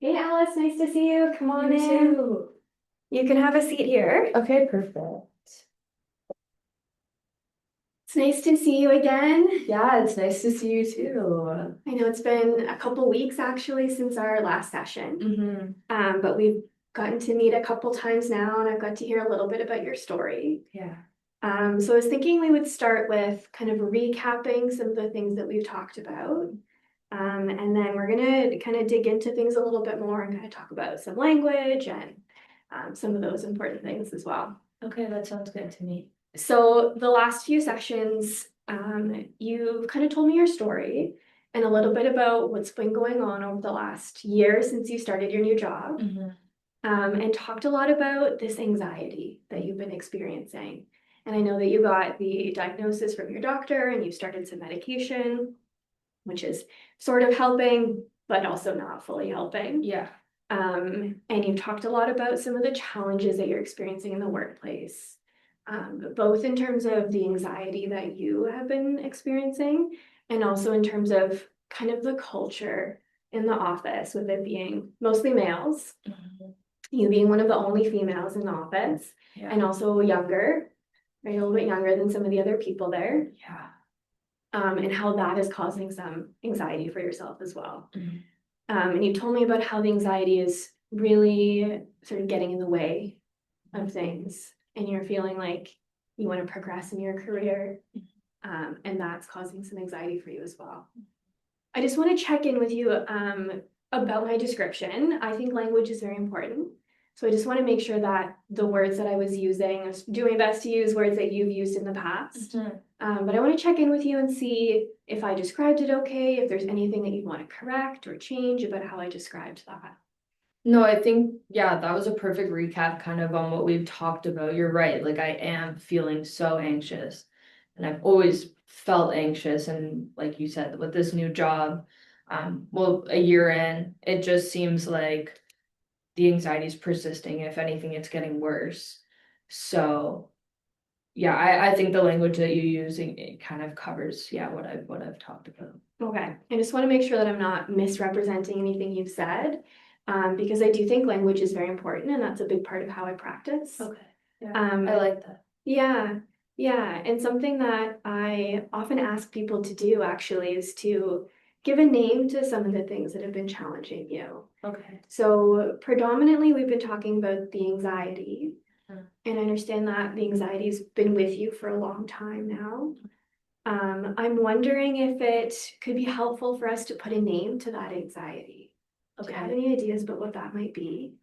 Hey Alice, nice to see you. Come on You in. too. You can have a seat here. Okay, perfect. It's nice to see you again. Yeah, it's nice to see you too. I know it's been a couple weeks actually since our last session, Mm-hmm. but we've gotten to meet a couple times now, and I've got to hear a little bit about your story. Yeah. So I was thinking we would start with kind of recapping some of the things that we've talked about. And then we're gonna kind of dig into things a little bit more and kind of talk about some language and some of those important things as well. Okay, that sounds good to me. So the last few sessions, you've kind of told me your story and a little bit about what's been going on over the last year since you started your new job, Mm-hmm. and talked a lot about this anxiety that you've been experiencing. And I know that you got the diagnosis from your doctor and you started some medication, which is sort of helping, but also not fully helping. Yeah. And you've talked a lot about some of the challenges that you're experiencing in the workplace, both in terms of the anxiety that you have been experiencing, and also in terms of kind of the culture in the office, with it being mostly males, Mm-hmm. you being one of the only females in the office, Yeah. and also younger, right, a little bit younger than some of the other people there, Yeah. and how that is causing some anxiety for yourself as well. Mm-hmm. And you told me about how the anxiety is really sort of getting in the way of things, and you're feeling like you want to progress in your career, and that's causing some anxiety for you as well. I just want to check in with you about my description. I think language is very important. So I just want to make sure that the words that I was using, I was doing my best to use words that you've used in the past. Mm-hmm. But I want to check in with you and see if I described it okay, if there's anything that you want to correct or change about how I described that. No, I think, yeah, that was a perfect recap kind of on what we've talked about. You're right. Like, I am feeling so anxious, and I've always felt anxious. And like you said, with this new job, well, a year in, it just seems like the anxiety is persisting. If anything, it's getting worse. So yeah, I think the language that you use it kind of covers, yeah, what I've talked about. Okay, I just want to make sure that I'm not misrepresenting anything you've said, because I do think language is very important, and that's a big part of how I practice. Okay. Yeah, Um, I like that. yeah, yeah, and something that I often ask people to do actually is to give a name to some of the things that have been challenging you. Okay. So predominantly, we've been talking about the anxiety, Mm. and I understand that the anxiety's been with you for a long time now. I'm wondering if it could be helpful for us to put a name to that anxiety. Do you have Okay. any ideas about what that might be?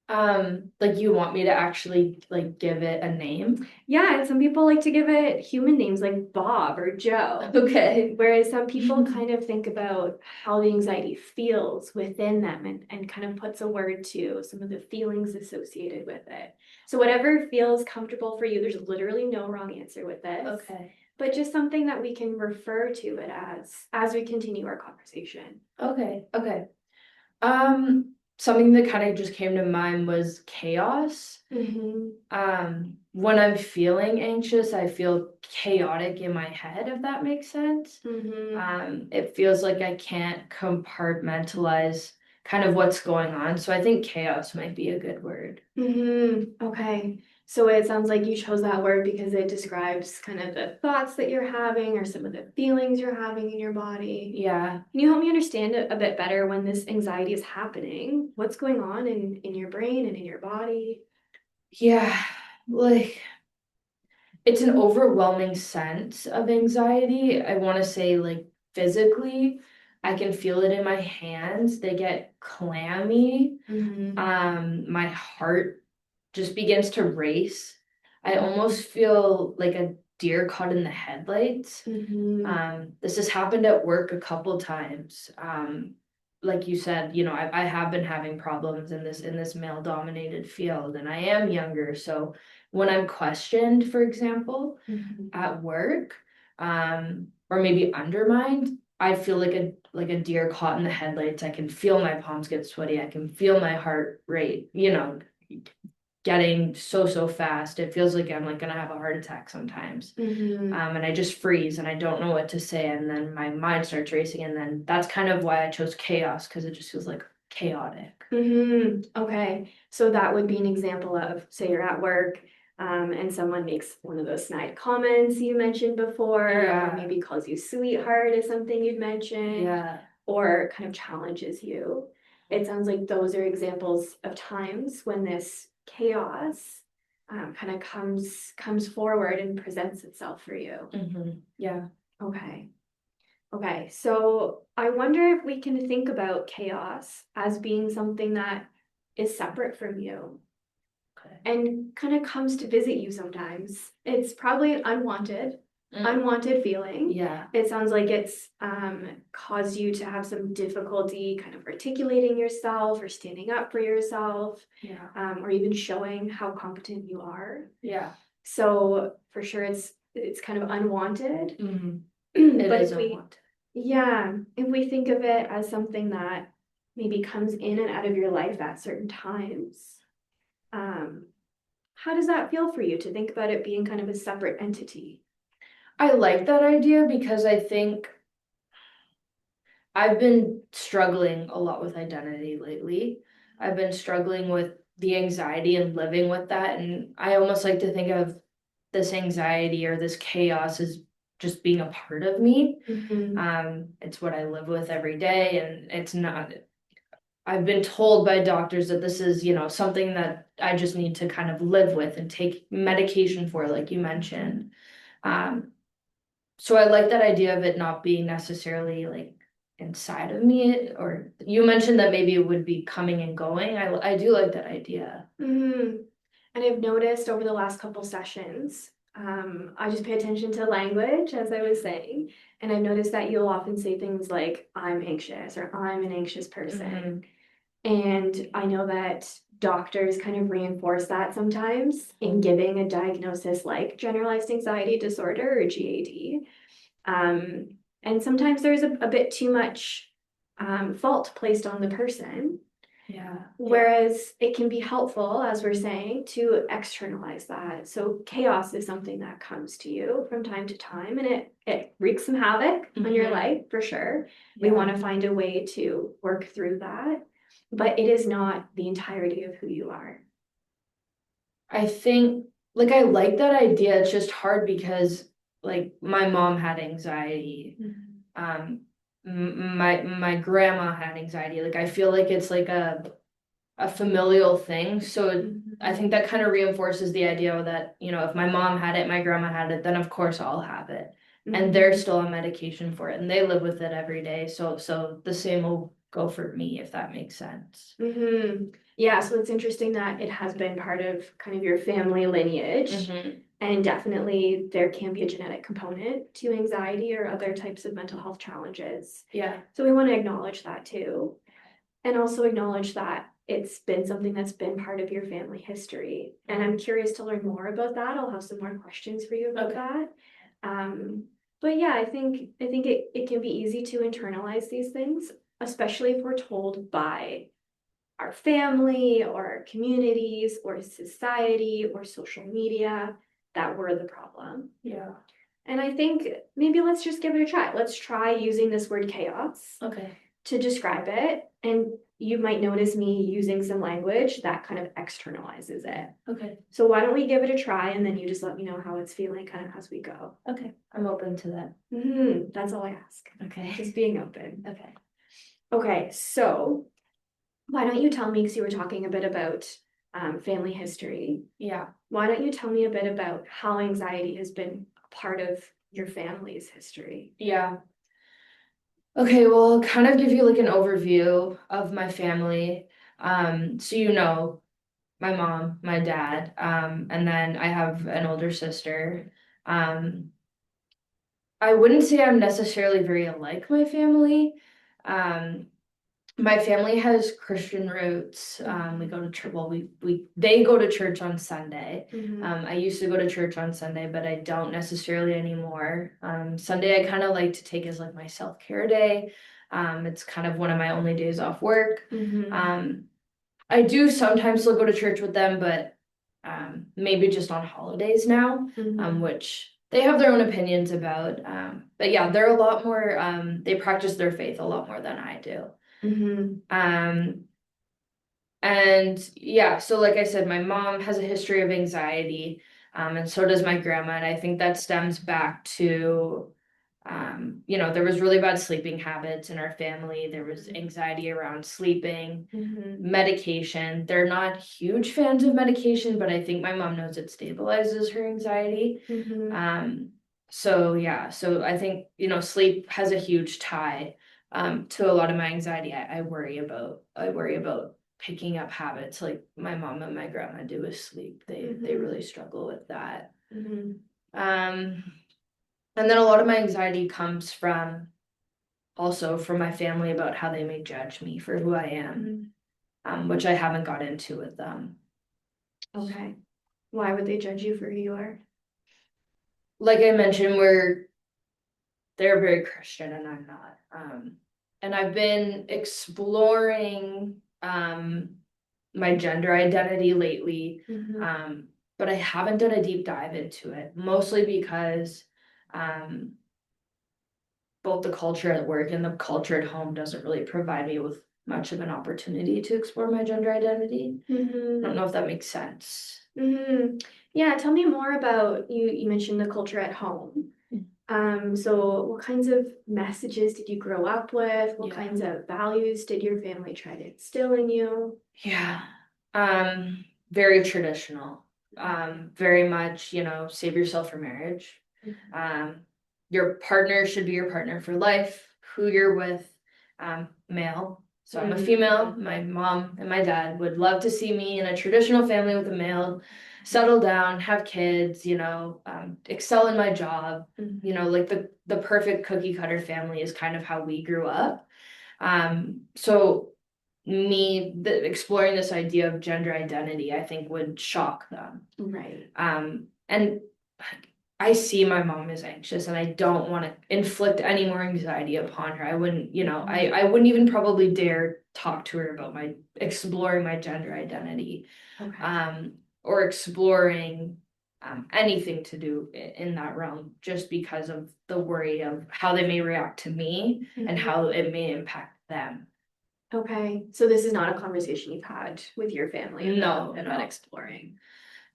Like you want me to actually like give it a name? Yeah, and some people like to give it human names like Bob or Joe, Okay. whereas some people kind of think about how the anxiety feels within them, and kind of puts a word to some of the feelings associated with it. So whatever feels comfortable for you, there's literally no wrong answer with this. Okay. But just something that we can refer to it as we continue our conversation. Okay. Okay. Something that kind of just came to mind was chaos. Mm-hmm. When I'm feeling anxious, I feel chaotic in my head, if that makes sense. Mm-hmm. It feels like I can't compartmentalize kind of what's going on. So I think chaos might be a good word. Mm-hmm. Okay. So it sounds like you chose that word because it describes kind of the thoughts that you're having or some of the feelings you're having in your body. Yeah. Can you help me understand it a bit better when this anxiety is happening? What's going on in your brain and in your body? Yeah. Like it's an overwhelming sense of anxiety. I want to say, like, physically, I can feel it in my hands. They get clammy. Mm-hmm. My heart just begins to race. I almost feel like a deer caught in the headlights. Mm-hmm. This has happened at work a couple times. Like you said, I have been having problems in this male-dominated field, and I am younger, so when I'm questioned, for example, Mm-hmm. at work, or maybe undermined, I feel like a deer caught in the headlights. I can feel my palms get sweaty. I can feel my heart rate, getting so fast. It feels like I'm like gonna have a heart attack sometimes. Mm-hmm. And I just freeze and I don't know what to say, and then my mind starts racing, and then that's kind of why I chose chaos, because it just feels like chaotic. Okay, so that would be an example of, say you're at work, and someone makes one of those snide comments you mentioned before, Yeah. or maybe calls you sweetheart is something you'd mentioned, Yeah. or kind of challenges you. It sounds like those are examples of times when this chaos kind of comes forward and presents itself for you. Yeah. Okay. Okay, so I wonder if we can think about chaos as being something that is separate from you Okay. and kind of comes to visit you sometimes. It's probably unwanted feeling. Yeah. It sounds like it's caused you to have some difficulty kind of articulating yourself or standing up for yourself, Yeah. or even showing how competent you are. Yeah. So for sure it's kind of unwanted. It But is if we unwanted. Yeah, if we think of it as something that maybe comes in and out of your life at certain times, how does that feel for you to think about it being kind of a separate entity? I like that idea because I think I've been struggling a lot with identity lately. I've been struggling with the anxiety and living with that. And I almost like to think of this anxiety or this chaos as just being a part of me. It's what I live with every day, and it's not. I've been told by doctors that this is, something that I just need to kind of live with and take medication for, like you mentioned. Um, so I like that idea of it not being necessarily like inside of me, or you mentioned that maybe it would be coming and going. I do like that idea. And I've noticed over the last couple sessions, I just pay attention to language, as I was saying, and I've noticed that you'll often say things like, I'm anxious, or I'm an anxious person. And I know that doctors kind of reinforce that sometimes in giving a diagnosis like generalized anxiety disorder or GAD. And sometimes there's a bit too much fault placed on the person. Yeah. Whereas it can be helpful, as we're saying, to externalize that. So chaos is something that comes to you from time to time, and it wreaks some havoc on your life for sure. We want to find a way to work through that, but it is not the entirety of who you are. I think like I like that idea. It's just hard because like my mom had anxiety. My grandma had anxiety. Like I feel like it's like a familial thing. So I think that kind of reinforces the idea that, if my mom had it, my grandma had it, then of course I'll have it. And they're still on medication for it and they live with it every day. So the same will go for me, if that makes sense. Yeah, so it's interesting that it has been part of kind of your family lineage. And definitely there can be a genetic component to anxiety or other types of mental health challenges. Yeah. So we want to acknowledge that too. And also acknowledge that it's been something that's been part of your family history. And I'm curious to learn more about that. I'll have some more questions for you about that. But yeah, I think it can be easy to internalize these things, especially if we're told by our family or our communities or society or social media that we're the problem. Yeah. And I think maybe let's just give it a try. Let's try using this word chaos to describe it. And you might notice me using some language that kind of externalizes it. Okay. So why don't we give it a try and then you just let me know how it's feeling kind of as we go. Okay. I'm open to that. That's all I ask. Okay. Just being open. Okay. Okay, so why don't you tell me, because you were talking a bit about family history. Yeah. Why don't you tell me a bit about how anxiety has been a part of your family's history? Yeah. Okay, well, I'll kind of give you like an overview of my family. So my mom, my dad, and then I have an older sister. I wouldn't say I'm necessarily very alike my family. My family has Christian roots. We go to church. Well, they go to church on Sunday. I used to go to church on Sunday, but I don't necessarily anymore. Sunday I kind of like to take as like my self-care day. It's kind of one of my only days off work. I do sometimes still go to church with them, but maybe just on holidays now, which they have their own opinions about. But yeah, they're a lot more, they practice their faith a lot more than I do. Mm-hmm. And yeah, so like I said, my mom has a history of anxiety, and so does my grandma. And I think that stems back to, there was really bad sleeping habits in our family. There was anxiety around sleeping, Mm-hmm. medication. They're not huge fans of medication, but I think my mom knows it stabilizes her anxiety. Mm-hmm. So yeah, so I think, sleep has a huge tie, to a lot of my anxiety. I worry about. I worry about picking up habits like my mom and my grandma do with sleep. They really struggle with that. Mm-hmm. Um, and then a lot of my anxiety comes from also from my family about how they may judge me for who I am, which I haven't got into with them. Okay. Why would they judge you for who you are? Like I mentioned, they're very Christian and I'm not. And I've been exploring my gender identity lately. Mm-hmm. But I haven't done a deep dive into it, mostly because um both the culture at work and the culture at home doesn't really provide me with much of an opportunity to explore my gender identity. I don't know if that makes sense. Mm-hmm. Yeah, tell me more about you mentioned the culture at home. So what kinds of messages did you grow up with? What Yeah. kinds of values did your family try to instill in you? Yeah. Very traditional. Very much, save yourself for marriage. Um, your partner should be your partner for life, who you're with, male. So I'm a female. My mom and my dad would love to see me in a traditional family with a male, settle down, have kids, excel in my job. Like the perfect cookie cutter family is kind of how we grew up. So exploring this idea of gender identity, I think would shock them. Right. And I see my mom is anxious and I don't want to inflict any more anxiety upon her. I wouldn't, I wouldn't even probably dare talk to her about exploring my gender identity, Okay. or exploring anything to do in that realm, just because of the worry of how they may react to me and how it may impact them. Okay. So this is not a conversation you've had with your family No, about no. exploring.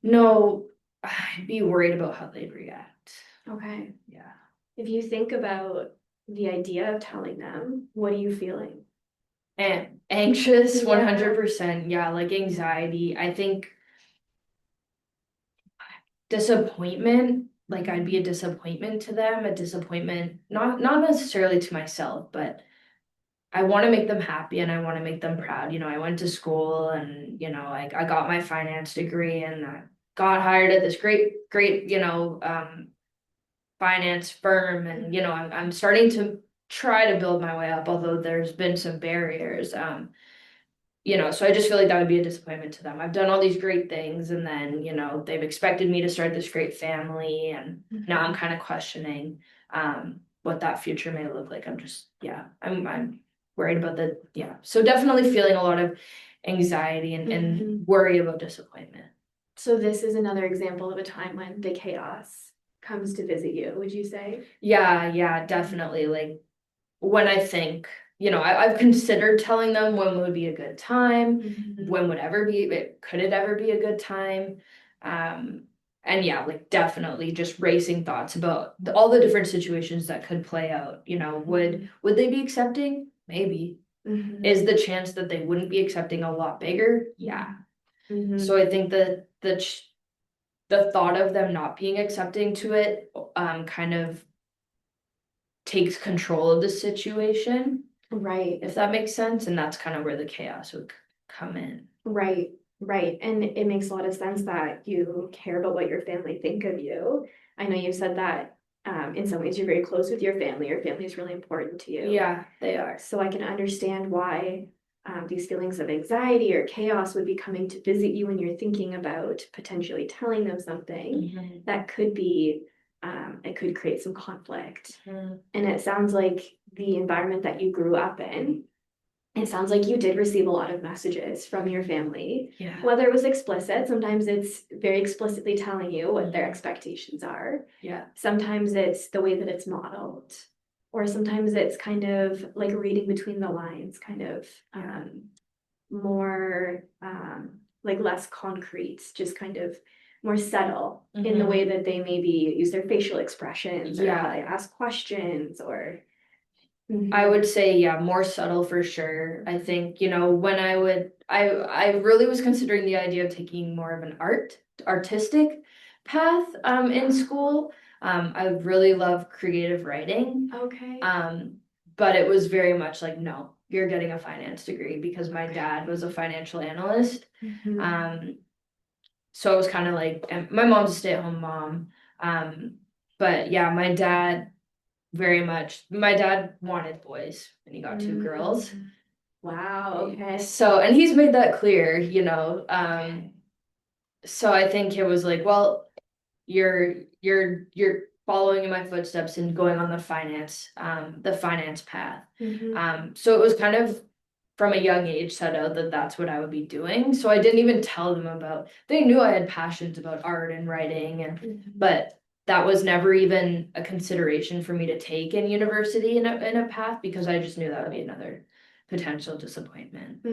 No, I'd be worried about how they'd react. Okay. Yeah. If you think about the idea of telling them, what are you feeling? And anxious, Yeah. 100%. Yeah, like anxiety. I think disappointment, like I'd be a disappointment to them, a disappointment, not necessarily to myself, but I want to make them happy and I want to make them proud. I went to school and, I got my finance degree and I got hired at this great, finance firm. And, I'm starting to try to build my way up, although there's been some barriers. So I just feel like that would be a disappointment to them. I've done all these great things and then, they've expected me to start this great family and now I'm kind of questioning what that future may look like. I'm worried about so definitely feeling a lot of anxiety and worry about disappointment. So this is another example of a time when the chaos comes to visit you, would you say? Yeah, definitely. Like when I think, I've considered telling them when would be a good time, when could it ever be a good time? And yeah, like definitely just racing thoughts about all the different situations that could play out. Would they be accepting? Maybe. Is the chance that they wouldn't be accepting a lot bigger? Yeah. So I think that the thought of them not being accepting to it kind of takes control of the situation. Right. If that makes sense. And that's kind of where the chaos would come in. Right. Right. And it makes a lot of sense that you care about what your family think of you. I know you said that in some ways you're very close with your family. Your family is really important to you. Yeah, they are. So I can understand why these feelings of anxiety or chaos would be coming to visit you when you're thinking about potentially telling them something that could be, it could create some conflict. And it sounds like the environment that you grew up in, it sounds like you did receive a lot of messages from your family. Yeah. Whether it was explicit, sometimes it's very explicitly telling you what their expectations are. Yeah. Sometimes it's the way that it's modeled. or sometimes it's kind of like reading between the lines, kind of more like less concrete, just kind of more subtle in the way that they maybe use their facial expressions or how they ask questions or. I would say, yeah, more subtle for sure. I think, when I really was considering the idea of taking more of an artistic path in school. I would really love creative writing. Okay. But it was very much like, no, you're getting a finance degree because my dad was a financial analyst. So it was kind of like, and my mom's a stay-at-home mom. But yeah, my dad wanted boys and he got two girls. Wow, okay. So, and he's made that clear, so I think it was like, well, you're following in my footsteps and going on the finance path. So it was kind of from a young age set out that that's what I would be doing. So I didn't even tell them they knew I had passions about art and writing but that was never even a consideration for me to take in university in a path because I just knew that would be another potential disappointment.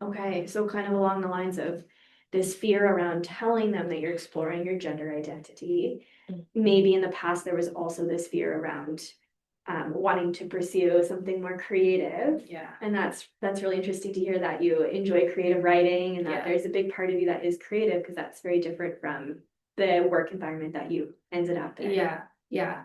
Okay, so kind of along the lines of this fear around telling them that you're exploring your gender identity. Maybe in the past there was also this fear around wanting to pursue something more creative. Yeah. And that's really interesting to hear that you enjoy creative writing and that there's a big part of you that is creative because that's very different from the work environment that you ended up in. Yeah. Yeah,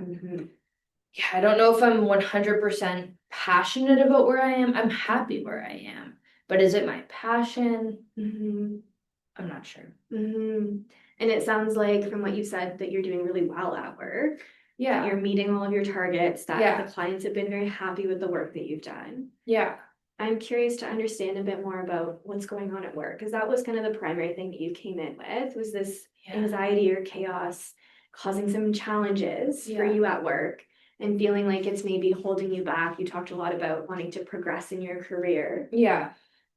I don't know if I'm 100% passionate about where I am. I'm happy where I am. But is it my passion? I'm not sure. And it sounds like from what you said that you're doing really well at work. Yeah. You're meeting all of your targets, that Yeah. the clients have been very happy with the work that you've done. Yeah. I'm curious to understand a bit more about what's going on at work, because that was kind of the primary thing that you came in with, was this anxiety or chaos causing some challenges for you at work and feeling like it's maybe holding you back. You talked a lot about wanting to progress in your career. Yeah.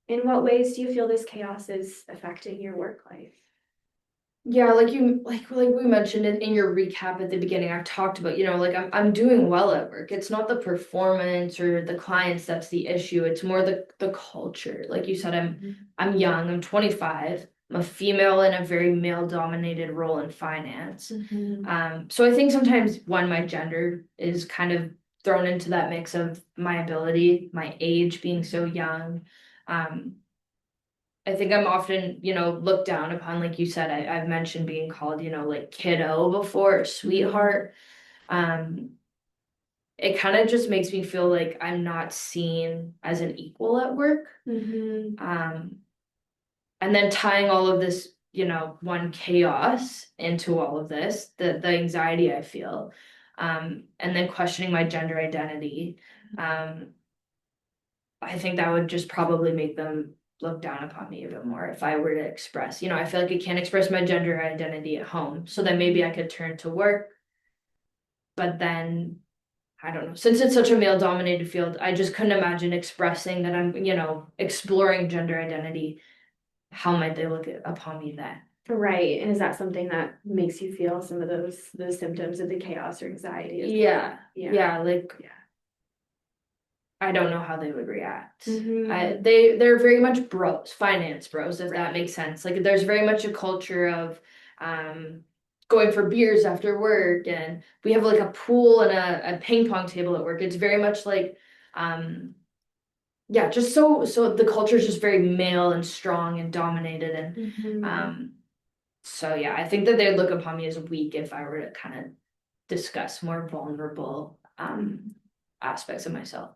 In what ways do you feel this chaos is affecting your work life? Yeah, like we mentioned in your recap at the beginning, I've talked about, like I'm doing well at work. It's not the performance or the clients that's the issue. It's more the culture. Like you said, I'm young, I'm 25. I'm a female in a very male dominated role in finance. So I think sometimes my gender is kind of thrown into that mix of my ability, my age being so young. I think I'm often, looked down upon, like you said, I've mentioned being called, like kiddo before, or sweetheart. It kind of just makes me feel like I'm not seen as an equal at work. And then tying all of this, one chaos into all of this, the anxiety I feel, and then questioning my gender identity. I think that would just probably make them look down upon me a bit more if I were to express, I feel like I can't express my gender identity at home. So then maybe I could turn to work. But then I don't know, since it's such a male dominated field, I just couldn't imagine expressing that I'm, exploring gender identity. How might they look upon me then? Right. And is that something that makes you feel some of those symptoms of the chaos or anxiety? Yeah. I don't know how they would react. They're very much bros, finance bros, if that makes sense. Like there's very much a culture of going for beers after work, and we have like a pool and a ping pong table at work. It's very much like just so the culture is just very male and strong and dominated, and so yeah, I think that they'd look upon me as weak if I were to kind of discuss more vulnerable aspects of myself.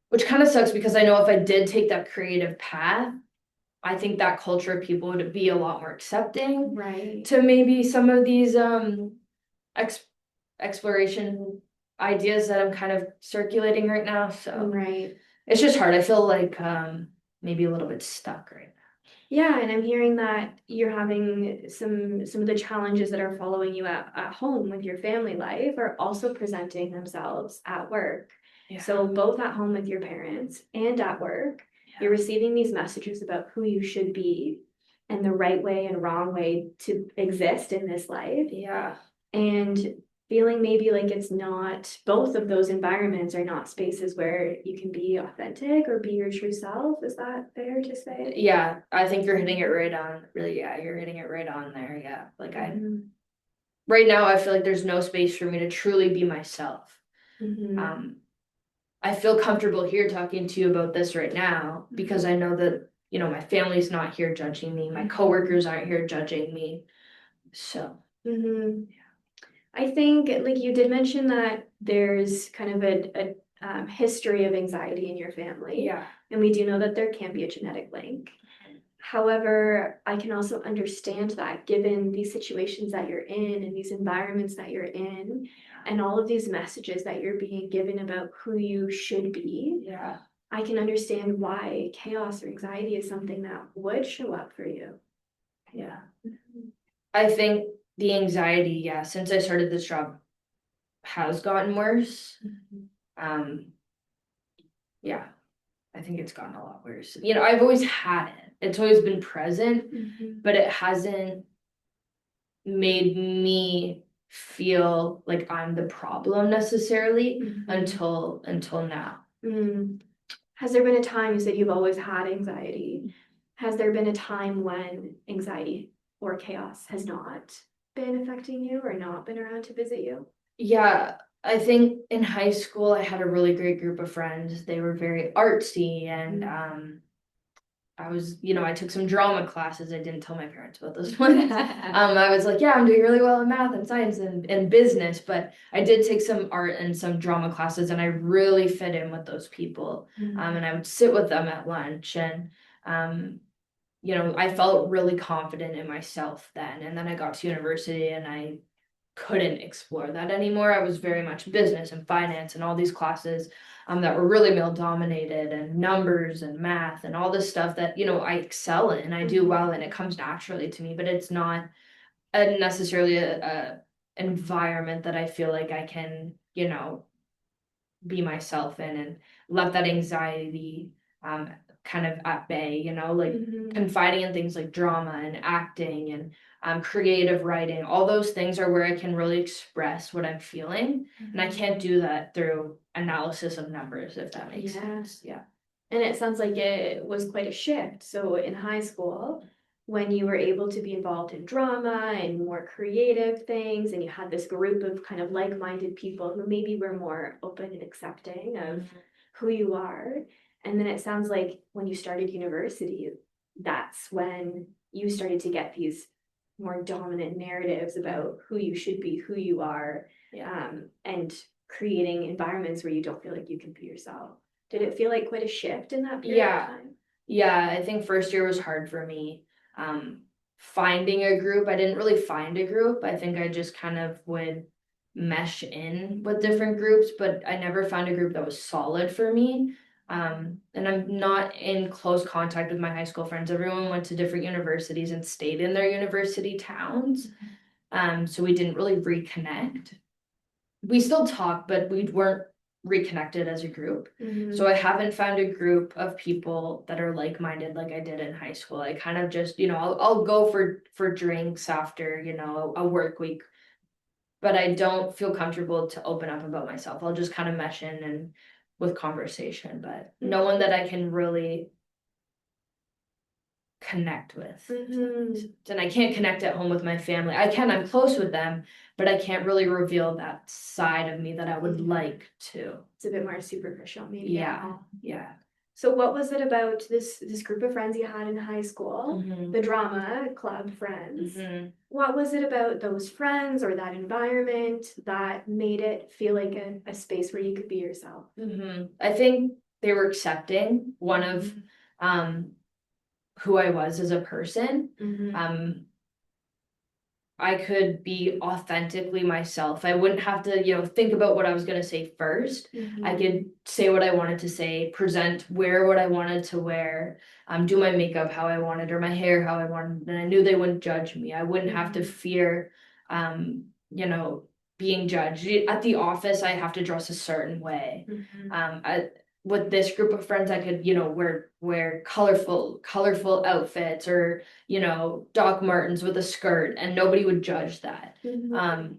Which kind of sucks because I know if I did take that creative path, I think that culture of people would be a lot more accepting to maybe some of these exploration ideas that I'm kind of circulating right now. So it's just hard. I feel like maybe a little bit stuck right now. Yeah, and I'm hearing that you're having some of the challenges that are following you at home with your family life are also presenting themselves at work. So both at home with your parents and at work, you're receiving these messages about who you should be and the right way and wrong way to exist in this life. And feeling maybe like it's not, both of those environments are not spaces where you can be authentic or be your true self. Is that fair to say? Yeah, I think you're hitting it right on, really, yeah, you're hitting it right on there, yeah. Like Mhm. right now, I feel like there's no space for me to truly be myself. Mhm. I feel comfortable here talking to you about this right now because I know that, my family's not here judging me, my coworkers aren't here judging me. So, Mhm. I think, like you did mention that there's kind of a history of anxiety in your family. yeah. And we do know that there can be a genetic link. However, I can also understand that given these situations that you're in and these environments that you're in, and all of these messages that you're being given about who you should be, Yeah. I can understand why chaos or anxiety is something that would show up for you. Yeah. I think the anxiety, yeah, since I started this job has gotten worse. Um, yeah, I think it's gotten a lot worse. I've always had it. It's always been present, but it hasn't made me feel like I'm the problem necessarily until now. Has there been a time, you said you've always had anxiety? Has there been a time when anxiety or chaos has not been affecting you or not been around to visit you? Yeah, I think in high school I had a really great group of friends. They were very artsy and I took some drama classes. I didn't tell my parents about those ones. I was like, yeah, I'm doing really well in math and science and business, but I did take some art and some drama classes and I really fit in with those people. And I would sit with them at lunch and I felt really confident in myself then. And then I got to university and I couldn't explore that anymore. I was very much business and finance and all these classes that were really male dominated and numbers and math and all this stuff that I excel in, I do well and it comes naturally to me, but it's not necessarily a environment that I feel like I can be myself in and let that anxiety kind of at bay, like confiding in things like drama and acting and creative writing. All those things are where I can really express what I'm feeling. And I can't do that through analysis of numbers, if that makes sense. Yeah. And it sounds like it was quite a shift. So in high school, when you were able to be involved in drama and more creative things, and you had this group of kind of like-minded people who maybe were more open and accepting of who you are. And then it sounds like when you started university, that's when you started to get these more dominant narratives about who you should be, who you are, and creating environments where you don't feel like you can be yourself. Did it feel like quite a shift in that period of time? Yeah, I think first year was hard for me. Finding a group, I didn't really find a group. I think I just kind of would mesh in with different groups, but I never found a group that was solid for me. And I'm not in close contact with my high school friends. Everyone went to different universities and stayed in their university towns. So we didn't really reconnect. We still talk, but we weren't reconnected as a group. So I haven't found a group of people that are like-minded like I did in high school. I kind of just, I'll go for drinks after, a work week, but I don't feel comfortable to open up about myself. I'll just kind of mesh in and with conversation, but no one that I can really connect with. And I can't connect at home with my family. I'm close with them, but I can't really reveal that side of me that I would like to. It's a bit more superficial, maybe. Yeah. So what was it about this group of friends you had in high school, the drama club friends? What was it about those friends or that environment that made it feel like a space where you could be yourself? I think they were accepting one of who I was as a person. I could be authentically myself. I wouldn't have to, think about what I was going to say first. I could say what I wanted to say, wear what I wanted to wear, do my makeup how I wanted or my hair how I wanted. And I knew they wouldn't judge me. I wouldn't have to fear, being judged. At the office, I have to dress a certain way. with this group of friends I could, wear colorful outfits, or, Doc Martens with a skirt, and nobody would judge that.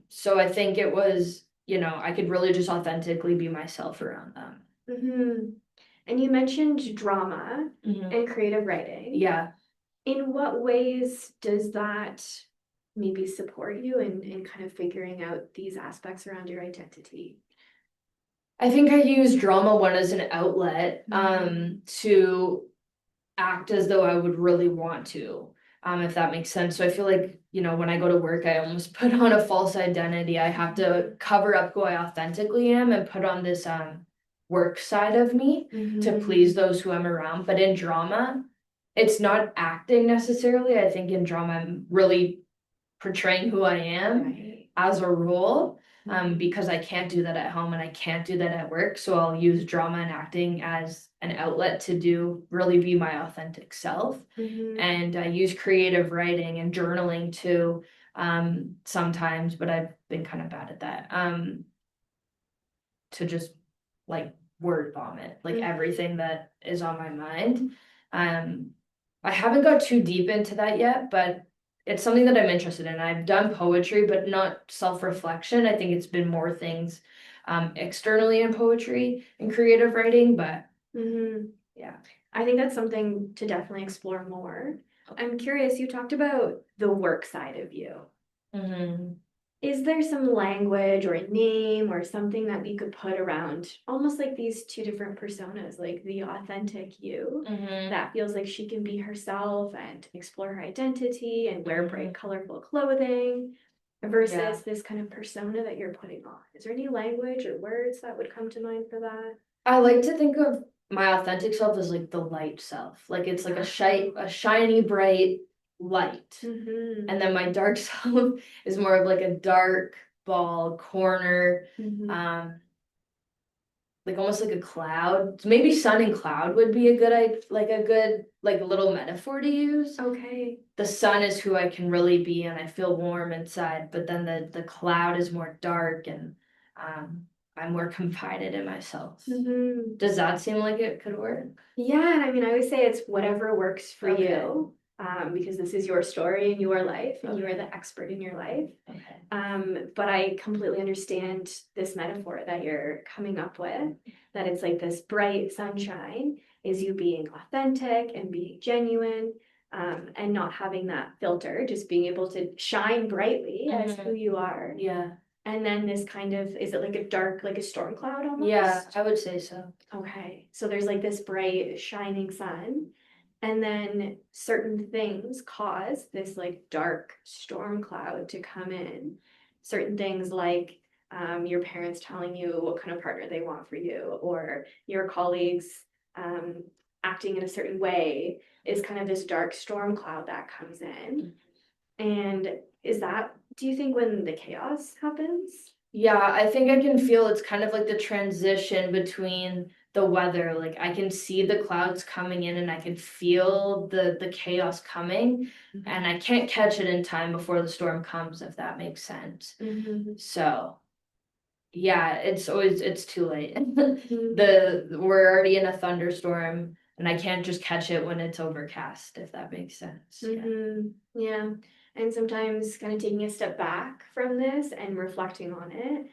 So I think it was, I could really just authentically be myself around them. Mhm. And you mentioned drama and creative writing. Yeah. In what ways does that maybe support you in kind of figuring out these aspects around your identity? I think I use drama one as an outlet to act as though I would really want to, if that makes sense. So I feel like, when I go to work, I almost put on a false identity. I have to cover up who I authentically am and put on this work side of me to please those who I'm around. But in drama, it's not acting necessarily. I think in drama, I'm really portraying who I am Right. as a role. Because I can't do that at home and I can't do that at work. So I'll use drama and acting as an outlet to really be my authentic self. And I use creative writing and journaling too, sometimes, but I've been kind of bad at that. To just like word vomit, like everything that is on my mind. I haven't got too deep into that yet, but it's something that I'm interested in. I've done poetry, but not self-reflection. I think it's been more things externally in poetry and creative writing, but yeah. I think that's something to definitely explore more. I'm curious, you talked about the work side of you. Is there some language or a name or something that we could put around almost like these two different personas, like the authentic you that feels like she can be herself and explore her identity and wear bright, colorful clothing versus this kind of persona that you're putting on? Is there any language or words that would come to mind for that? I like to think of my authentic self as like the light self. Like it's like a shiny, bright light. And then my dark self is more of like a dark ball corner, like almost like a cloud. So maybe sun and cloud would be a good little metaphor to use. Okay. The sun is who I can really be and I feel warm inside, but then the cloud is more dark and I'm more confided in myself. Does that seem like it could work? Yeah, and I mean, I always say it's whatever works for you, because this is your story and your life, and you are the expert in your life. But I completely understand this metaphor that you're coming up with, that it's like this bright sunshine is you being authentic and being genuine, and not having that filter, just being able to shine brightly as who you are. Yeah. And then this kind of, is it like a dark, like a storm cloud almost? Yeah, I would say so. Okay, so there's like this bright shining sun, and then certain things cause this like dark storm cloud to come in. Certain things like your parents telling you what kind of partner they want for you, or your colleagues acting in a certain way is kind of this dark storm cloud that comes in. And do you think when the chaos happens? Yeah, I think I can feel it's kind of like the transition between the weather. Like I can see the clouds coming in and I can feel the chaos coming, and I can't catch it in time before the storm comes, if that makes sense. So yeah, it's too late. We're already in a thunderstorm and I can't just catch it when it's overcast, if that makes sense. Yeah. And sometimes kind of taking a step back from this and reflecting on it,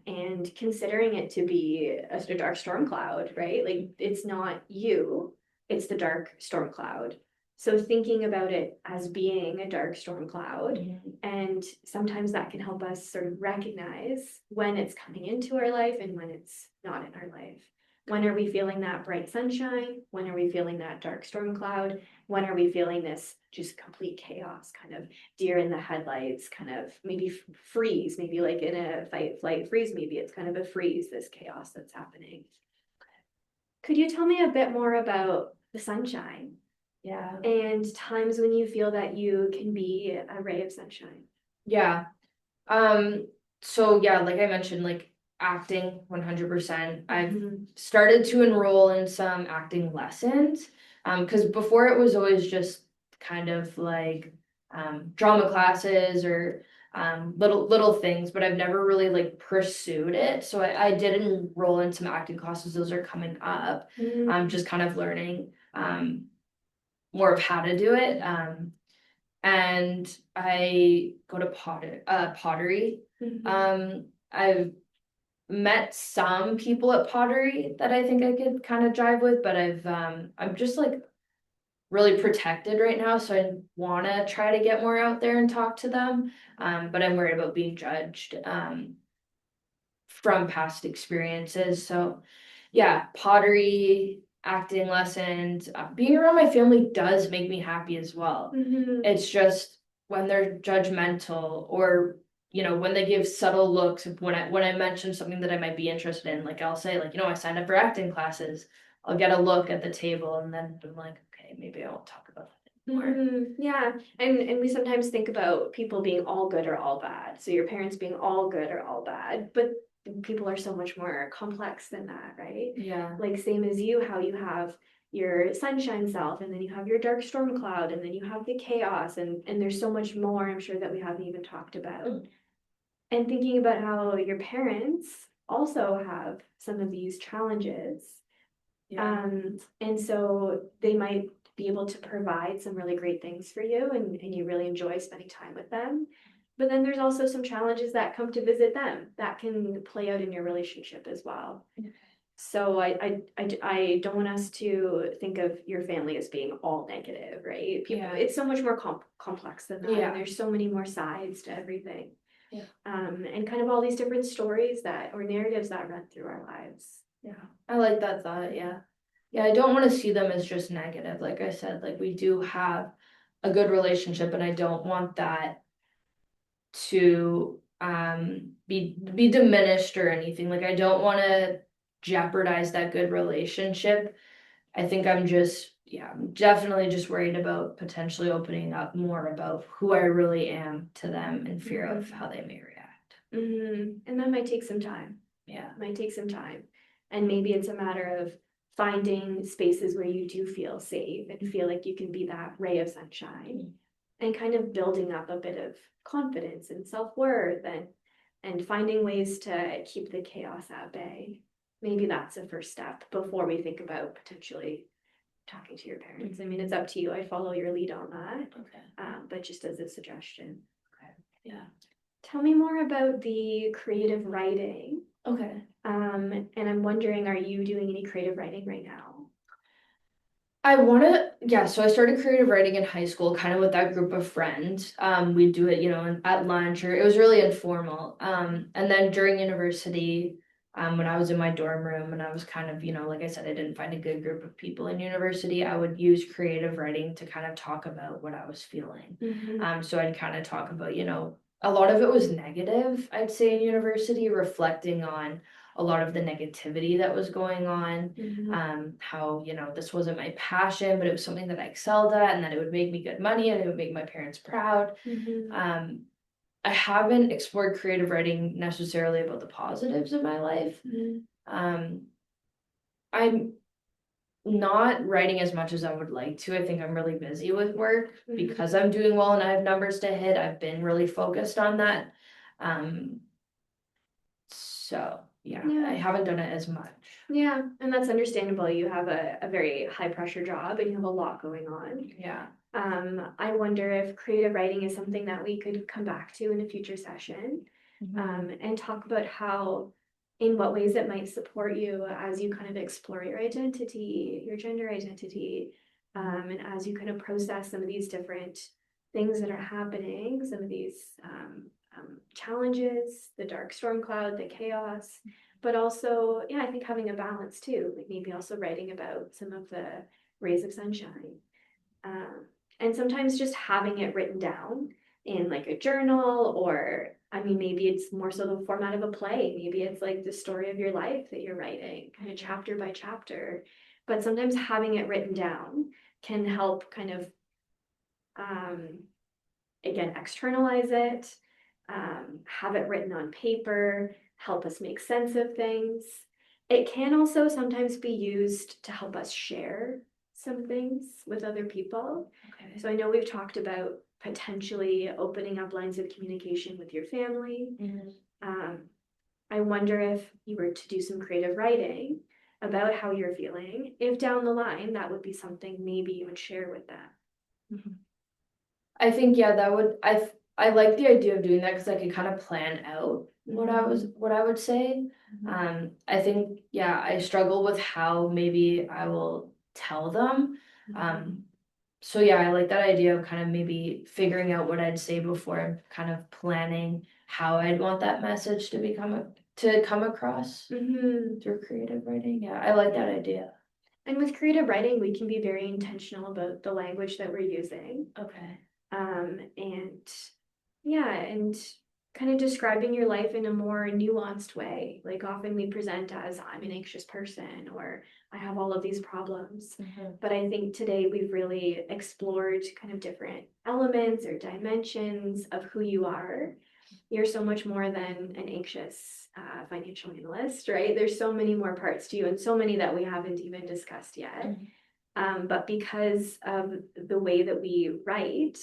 and considering it to be a dark storm cloud, right? Like it's not you, it's the dark storm cloud. So thinking about it as being a dark storm cloud, and sometimes that can help us sort of recognize when it's coming into our life and when it's not in our life. When are we feeling that bright sunshine? When are we feeling that dark storm cloud? When are we feeling this just complete chaos, kind of deer in the headlights, kind of maybe freeze, maybe like in a fight, flight, freeze, maybe it's kind of a freeze, this chaos that's happening. Could you tell me a bit more about the sunshine? Yeah. And times when you feel that you can be a ray of sunshine? Yeah. So yeah, like I mentioned, like acting 100%. I've started to enroll in some acting lessons. Because before it was always just kind of like drama classes or little things, but I've never really like pursued it. So I did enroll in some acting classes. Those are coming up. I'm just kind of learning more of how to do it. And I go to pottery. I've met some people at pottery that I think I could kind of jive with, but I'm just like really protected right now, so I want to try to get more out there and talk to them. But I'm worried about being judged from past experiences. So yeah, pottery, acting lessons, being around my family does make me happy as well. It's just when they're judgmental, or when they give subtle looks, when I mention something that I might be interested in, like I'll say, like, I signed up for acting classes. I'll get a look at the table, and then I'm like, okay, maybe I won't talk about that anymore. Yeah, and we sometimes think about people being all good or all bad. So your parents being all good or all bad, but people are so much more complex than that, right? Yeah. Like same as you, how you have your sunshine self, and then you have your dark storm cloud, and then you have the chaos, and there's so much more I'm sure that we haven't even talked about. And thinking about how your parents also have some of these challenges. Yeah. And so they might be able to provide some really great things for you, and you really enjoy spending time with them. But then there's also some challenges that come to visit them that can play out in your relationship as well. Okay. So I don't want us to think of your family as being all negative, right? Yeah. It's so much more complex than that. Yeah. And there's so many more sides to everything. Yeah. And kind of all these different stories or narratives that run through our lives. Yeah, I like that thought. Yeah. Yeah, I don't want to see them as just negative. Like I said, like we do have a good relationship, and I don't want that to be diminished or anything. Like I don't want to jeopardize that good relationship. I think I'm definitely just worried about potentially opening up more about who I really am to them, in fear of how they may react. And that might take some time. Yeah. It might take some time. And maybe it's a matter of finding spaces where you do feel safe and feel like you can be that ray of sunshine, and kind of building up a bit of confidence and self-worth, and finding ways to keep the chaos at bay. Maybe that's a first step before we think about potentially talking to your parents. I mean, it's up to you. I follow your lead on that. Okay. But just as a suggestion. Okay. Yeah. Tell me more about the creative writing. Okay. And I'm wondering, are you doing any creative writing right now? So I started creative writing in high school, kind of with that group of friends. We'd do it, at lunch, or it was really informal. And then during university, when I was in my dorm room and I was kind of, like I said, I didn't find a good group of people in university, I would use creative writing to kind of talk about what I was feeling. So I'd kind of talk about, a lot of it was negative, I'd say, in university, reflecting on a lot of the negativity that was going on. How, this wasn't my passion, but it was something that I excelled at, and that it would make me good money, and it would make my parents proud. I haven't explored creative writing necessarily about the positives of my life. I'm not writing as much as I would like to. I think I'm really busy with work because I'm doing well and I have numbers to hit. I've been really focused on that. So yeah, I haven't done it as much. Yeah, and that's understandable. You have a very high pressure job and you have a lot going on. Yeah. I wonder if creative writing is something that we could come back to in a future session, and talk about in what ways it might support you as you kind of explore your identity, your gender identity, and as you kind of process some of these different things that are happening, some of these challenges, the dark storm cloud, the chaos, but also, yeah, I think having a balance too, like maybe also writing about some of the rays of sunshine. And sometimes just having it written down in like a journal, or I mean, maybe it's more so the format of a play. Maybe it's like the story of your life that you're writing, kind of chapter by chapter. But sometimes having it written down can help kind of, again, externalize it, have it written on paper, help us make sense of things. It can also sometimes be used to help us share some things with other people. Okay. So I know we've talked about potentially opening up lines of communication with your family. Mhm. I wonder if you were to do some creative writing about how you're feeling, if down the line that would be something maybe you would share with them. I think, yeah, that would, I like the idea of doing that because I could kind of plan out what I would say. I think, yeah, I struggle with how maybe I will tell them. So yeah, I like that idea of kind of maybe figuring out what I'd say before and kind of planning how I'd want that message to come across Mhm. through creative writing. Yeah, I like that idea. And with creative writing, we can be very intentional about the language that we're using. Okay. And yeah, and kind of describing your life in a more nuanced way. Like often we present as I'm an anxious person or I have all of these problems. But I think today we've really explored kind of different elements or dimensions of who you are. You're so much more than an anxious financial analyst, right? There's so many more parts to you and so many that we haven't even discussed yet. But because of the way that we write,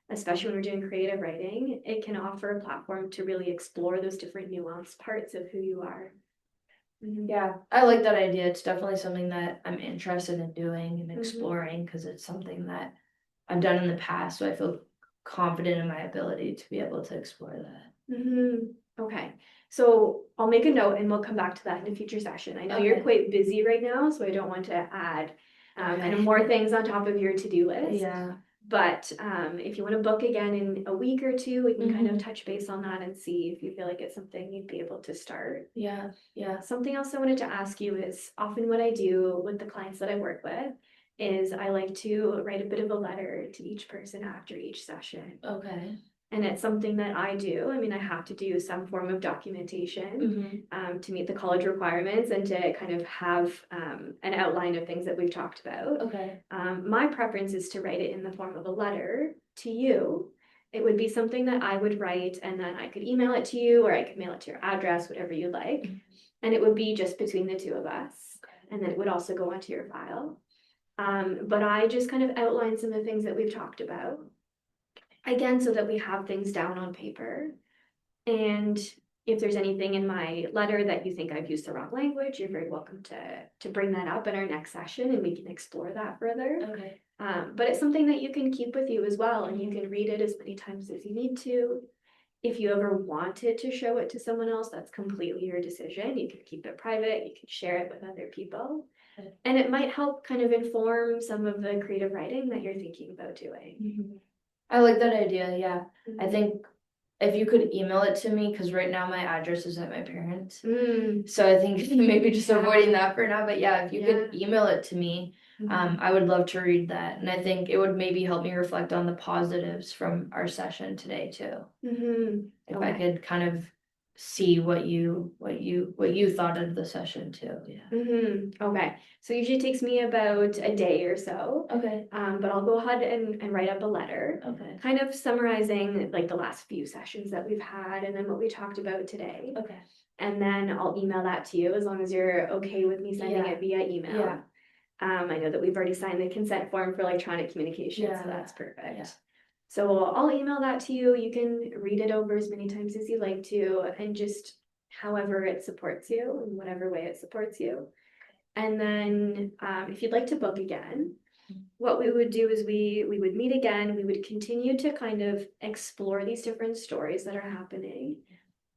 especially when we're doing creative writing, it can offer a platform to really explore those different nuanced parts of who you are. Yeah, I like that idea. It's definitely something that I'm interested in doing and Mhm. exploring because it's something that I've done in the past. So I feel confident in my ability to be able to explore that. Okay, so I'll make a note and we'll come back to that in a future session. I know you're Okay. quite busy right now, so I don't want to add kind Okay. of more things on top of your to-do list. Yeah. But if you want to book again in a week or two, we can kind of Mhm. touch base on that and see if you feel like it's something you'd be able to start. Yeah. Yeah. Something else I wanted to ask you is often what I do with the clients that I work with is I like to write a bit of a letter to each person after each session. Okay. And it's something that I do. I mean, I have to do some form of documentation to meet the college requirements and to kind of have an outline of things that we've talked about. Okay. My preference is to write it in the form of a letter to you. It would be something that I would write and then I could email it to you or I could mail it to your address, whatever you'd like. And it would be just between the two of us. And then it would also go onto your file. But I just kind of outline some of the things that we've talked about. Again, so that we have things down on paper. And if there's anything in my letter that you think I've used the wrong language, you're very welcome to bring that up in our next session and we can explore that further. Okay. But it's something that you can keep with you as well, and you can read it as many times as you need to. If you ever wanted to show it to someone else, that's completely your decision. You can keep it private, you can share it with other people. Okay. And it might help kind of inform some of the creative writing that you're thinking about doing. I like that idea. Yeah. I Mhm. think if you could email it to me, because right now my address is at my parents'. Mm, So I think maybe just Yeah. avoiding that for now. But yeah, if you could Yeah. email it to me, I would love to read that. And I think it would maybe help me reflect on the positives from our session today too. If I Okay. could kind of see what you thought of the session too. Yeah. Okay. So it usually takes me about a day or so. Okay. But I'll go ahead and write up a letter, Okay. kind of summarizing like the last few sessions that we've had and then what we talked about today. Okay. And then I'll email that to you as long as you're okay with me sending Yeah. it via email. Yeah. I know that we've already signed the consent form for electronic communication, Yeah. so that's perfect. Yeah. So I'll email that to you. You can read it over as many times as you like to, and just however it supports you, in whatever way it supports you. And then if you'd like to book again, what we would do is we would meet again. We would continue to kind of explore these different stories that are happening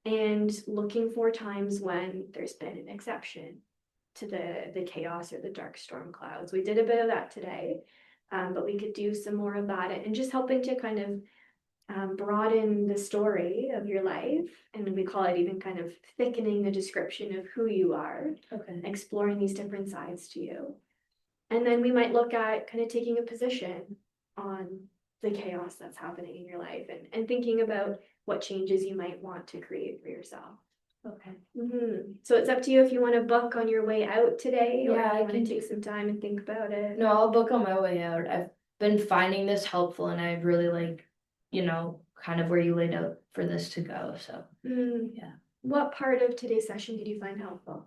and looking for times when there's been an exception to the chaos or the dark storm clouds. We did a bit of that today, but we could do some more of that and just helping to kind of broaden the story of your life. And we call it even kind of thickening the description of who you are, Okay. exploring these different sides to you. And then we might look at kind of taking a position on the chaos that's happening in your life and thinking about what changes you might want to create for yourself. Okay. So it's up to you if you want to book on your way out today or Yeah, if I you want can to take some time and think about it. No, I'll book on my way out. I've been finding this helpful and I really like, kind of where you laid out for this to go. So yeah. What part of today's session did you find helpful?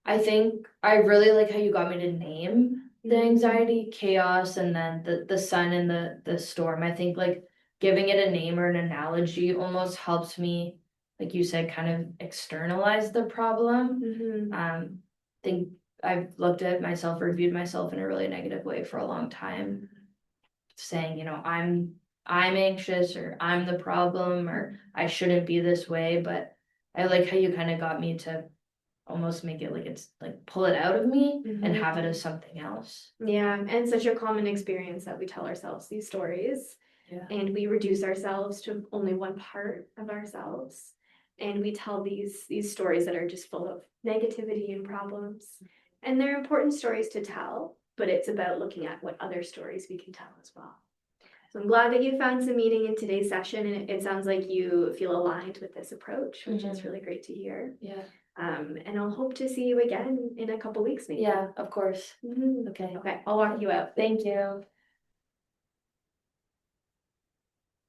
I think I really like how you got me to name the anxiety, chaos, and then the sun and the storm. I think like giving it a name or an analogy almost helps me, like you said, kind of externalize the problem. Think I've looked at myself, reviewed myself in a really negative way for a long time, saying, you know, I'm anxious, or I'm the problem, or I shouldn't be this way. But I like how you kind of got me to almost make it like it's like pull it out of me and have it as something else. Yeah, and such a common experience that we tell ourselves these stories. Yeah. And we reduce ourselves to only one part of ourselves. And we tell these stories that are just full of negativity and problems. And they're important stories to tell, but it's about looking at what other stories we can tell as well. So I'm glad that you found some meaning in today's session, and it sounds like you feel aligned with this approach, which is really great to hear. Yeah. And I'll hope to see you again in a couple weeks, maybe. Yeah, of course. Okay. Okay, I'll walk you out. Thank you.